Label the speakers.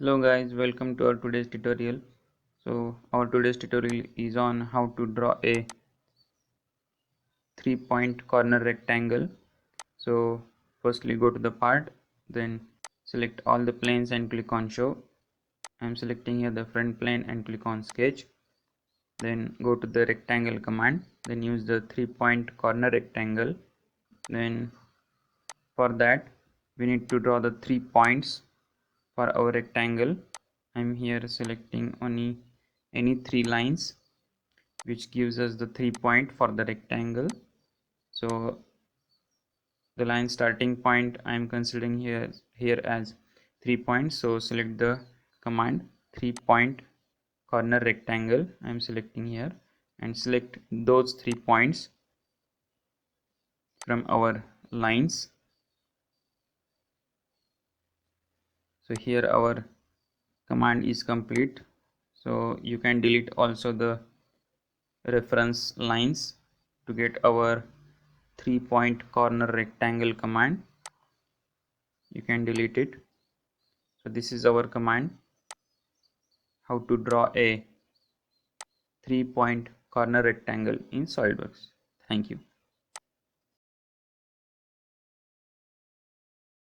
Speaker 1: Hello guys, welcome to our today's tutorial. Our today's tutorial is on how to draw a 3-point corner rectangle. So firstly go to the part, then select all the planes and click on show. I am selecting here the front plane and click on sketch. Then go to the rectangle command, then use the 3-point corner rectangle. Then for that we need to draw the 3 points for our rectangle. I'm here selecting only any 3 lines which gives us the 3 point for the rectangle. So the line starting point I am considering here as 3 points. So select the command 3-point corner rectangle. I am selecting here and select those 3 points from our lines. So here our command is complete. So you can delete also the reference lines to get our 3-point corner rectangle command. You can delete it. So this is our command, how to draw a 3-point corner rectangle in Solidworks. Thank you.